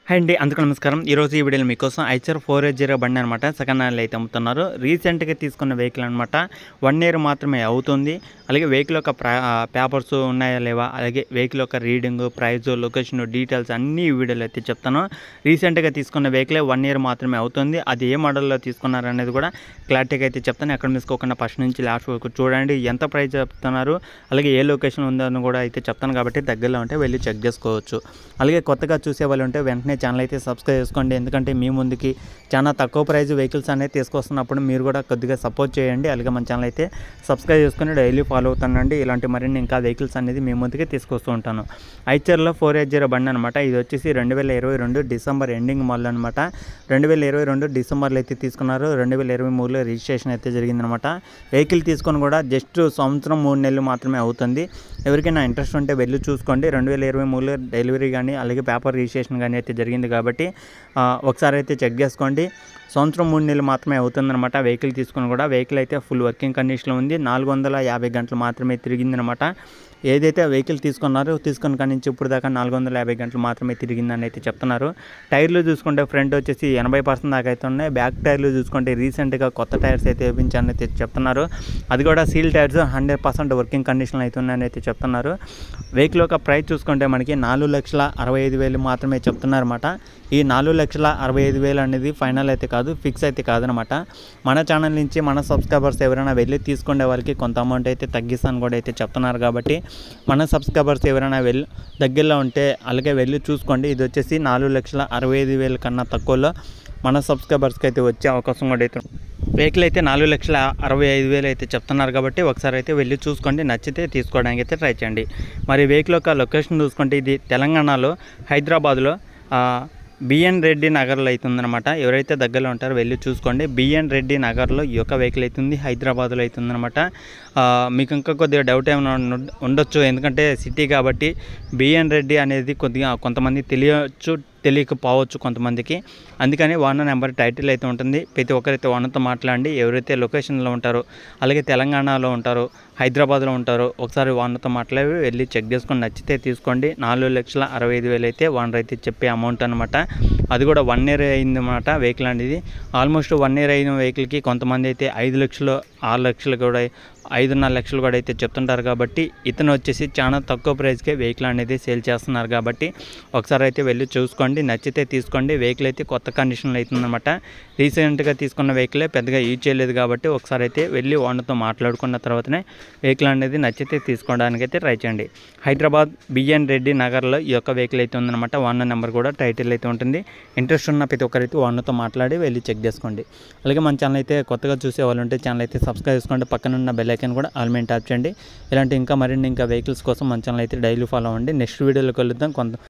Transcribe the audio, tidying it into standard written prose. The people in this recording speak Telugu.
హాయ్ అండి, అందరికీ నమస్కారం. ఈరోజు ఈ వీడియోలో మీకోసం ఐచర్ 480 బండి అనమాట సెకండ్ హ్యాండ్లో అయితే అమ్ముతున్నారు. రీసెంట్గా తీసుకున్న వెహికల్ అనమాట. 1 ఇయర్ మాత్రమే అవుతుంది. అలాగే వెహికల్ యొక్క పేపర్స్ ఉన్నాయా లేవా, అలాగే వెహికల్ యొక్క రీడింగ్, ప్రైస్, లొకేషన్, డీటెయిల్స్ అన్నీ ఈ వీడియోలో అయితే చెప్తాను. రీసెంట్గా తీసుకున్న వెహికలే 1 ఇయర్ మాత్రమే అవుతుంది. అది ఏ మోడల్లో తీసుకున్నారు అనేది కూడా క్లారిటీగా అయితే చెప్తాను. ఎక్కడ మిసుకోకుండా ఫస్ట్ నుంచి లాస్ట్ వరకు చూడండి. ఎంత ప్రైస్ చెప్తున్నారు, అలాగే ఏ లొకేషన్ ఉందని కూడా అయితే చెప్తాను. కాబట్టి దగ్గరలో ఉంటే వెళ్ళి చెక్ చేసుకోవచ్చు. అలాగే కొత్తగా చూసే వాళ్ళు ఉంటే వెంటనే ఛానల్ అయితే సబ్స్క్రైబ్ చేసుకోండి. ఎందుకంటే మీ ముందుకి చాలా తక్కువ ప్రైస్ వెహికల్స్ అనేది తీసుకొస్తున్నప్పుడు మీరు కూడా కొద్దిగా సపోర్ట్ చేయండి. అలాగే మన ఛానల్ అయితే సబ్స్క్రైబ్ చేసుకొని డైలీ ఫాలో అవుతానండి. ఇలాంటి మరిన్ని ఇంకా వెహికల్స్ అనేది మీ ముందుకి తీసుకొస్తూ ఉంటాను. ఐచర్లో 480 బండి అనమాట. ఇది వచ్చేసి 2022 డిసెంబర్ ఎండింగ్ మోడల్ అనమాట. 2022 డిసెంబర్లో అయితే తీసుకున్నారు. 2023లో రిజిస్ట్రేషన్ అయితే జరిగిందనమాట. వెహికల్ తీసుకొని కూడా జస్ట్ సంవత్సరం 3 నెలలు మాత్రమే అవుతుంది. ఎవరికైనా ఇంట్రెస్ట్ ఉంటే వెళ్ళి చూసుకోండి. 2023లో డెలివరీ కానీ అలాగే పేపర్ రిజిస్ట్రేషన్ కానీ అయితే జరిగింది కాబట్టి ఒకసారి అయితే చెక్ చేసుకోండి. సంవత్సరం 3 నెలలు మాత్రమే అవుతుందన్నమాట. వెహికల్ తీసుకుని కూడా వెహికల్ అయితే ఫుల్ వర్కింగ్ కండిషన్లో ఉంది. 450 గంటలు మాత్రమే తిరిగిందనమాట. ఏదైతే వెహికల్ తీసుకున్నారో తీసుకున్న కానీ నుంచి ఇప్పుడు దాకా 450 గంటలు మాత్రమే తిరిగిందని అయితే చెప్తున్నారు. టైర్లు చూసుకుంటే ఫ్రంట్ వచ్చేసి 80% దాకా అయితే ఉన్నాయి. బ్యాక్ టైర్లు చూసుకుంటే రీసెంట్గా కొత్త టైర్స్ అయితే వేయించాలని అయితే చెప్తున్నారు. అది కూడా సీల్ టైర్స్ 100% వర్కింగ్ కండిషన్లో అయితే ఉన్నాయని అయితే చెప్తున్నారు. వెహికల్ యొక్క ప్రైస్ చూసుకుంటే మనకి 4,65,000 మాత్రమే చెప్తున్నారన్నమాట. ఈ 4,65,000 అనేది ఫైనల్ అయితే కాదు, ఫిక్స్ అయితే కాదనమాట. మన ఛానల్ నుంచి మన సబ్స్క్రైబర్స్ ఎవరైనా వెళ్ళి తీసుకునే వాళ్ళకి కొంత అమౌంట్ అయితే తగ్గిస్తాను కూడా అయితే చెప్తున్నారు. కాబట్టి మన సబ్స్క్రైబర్స్ ఎవరైనా వెళ్ళి దగ్గరలో ఉంటే అలాగే వెళ్ళి చూసుకోండి. ఇది వచ్చేసి 4,65,000 కన్నా తక్కువలో మన సబ్స్క్రైబర్స్కి అయితే వచ్చే అవకాశం కూడా అయితే వెహికల్ అయితే 4,65,000 అయితే చెప్తున్నారు. కాబట్టి ఒకసారి అయితే వెళ్ళి చూసుకోండి. నచ్చితే తీసుకోవడానికి అయితే ట్రై చేయండి. మరి వెహికల్ యొక్క లొకేషన్ చూసుకుంటే ఇది తెలంగాణలో హైదరాబాద్లో బిఎన్ రెడ్డి నగర్లో అవుతుందన్నమాట. ఎవరైతే దగ్గరలో ఉంటారో వెళ్ళి చూసుకోండి. బిఎన్ రెడ్డి నగర్లో ఈ యొక్క వెహికల్ అవుతుంది, హైదరాబాద్లో అవుతుందన్నమాట. మీకు ఇంకా కొద్దిగా డౌట్ ఏమైనా ఉండొచ్చు, ఎందుకంటే సిటీ కాబట్టి బిఎన్ రెడ్డి అనేది కొద్దిగా కొంతమంది తెలియకపోవచ్చు కొంతమందికి. అందుకని ఓనర్ నెంబర్ టైటిల్ అయితే ఉంటుంది. ప్రతి ఒక్కరైతే ఓనర్తో మాట్లాడండి. ఎవరైతే లొకేషన్లో ఉంటారో అలాగే తెలంగాణలో ఉంటారో హైదరాబాద్లో ఉంటారో ఒకసారి ఓనర్తో మాట్లాడి వెళ్ళి చెక్ చేసుకొని నచ్చితే తీసుకోండి. 4,65,000 అయితే ఓనర్ అయితే చెప్పే అమౌంట్ అనమాట. అది కూడా 1 ఇయర్ అయిందన్నమాట వెహికల్ అనేది. ఆల్మోస్ట్ 1 ఇయర్ అయిన వెహికల్కి కొంతమంది అయితే 5 లక్షలు 6 లక్షలు కూడా 5.5 లక్షలు కూడా అయితే చెప్తుంటారు. కాబట్టి ఇతను వచ్చేసి చాలా తక్కువ ప్రైస్కే వెహికల్ అనేది సేల్ చేస్తున్నారు. కాబట్టి ఒకసారి అయితే వెళ్ళి చూసుకోండి. నచ్చితే తీసుకోండి. వెహికల్ అయితే కొత్త కండిషన్లో అవుతుందన్నమాట. రీసెంట్గా తీసుకున్న వెహికలే పెద్దగా యూజ్ చేయలేదు. కాబట్టి ఒకసారి అయితే వెళ్ళి ఓనర్తో మాట్లాడుకున్న తర్వాతనే వెహికల్ అనేది నచ్చితే తీసుకోవడానికి అయితే ట్రై చేయండి. హైదరాబాద్ బిఎన్ రెడ్డి నగర్లో ఈ యొక్క వెహికల్ అయితే ఉందన్నమాట. ఓనర్ నెంబర్ కూడా టైటిల్ అయితే ఉంటుంది. ఇంట్రెస్ట్ ఉన్న ప్రతి ఒక్కరైతే ఓనర్తో మాట్లాడి వెళ్ళి చెక్ చేసుకోండి. అలాగే మన ఛానల్ అయితే కొత్తగా చూసే వాళ్ళు ఉంటే ఛానల్ అయితే సబ్స్క్రైబ్ చేసుకోండి. పక్కన ఉన్న బెల్ ఐకాన్ కూడా ఆల్ మీద ట్యాప్ చేయండి. ఇలాంటి ఇంకా మరిన్ని వెహికల్స్ కోసం మన ఛానల్ అయితే డైలీ ఫాలో అవ్వండి. నెక్స్ట్ వీడియోలో కలుద్దాం.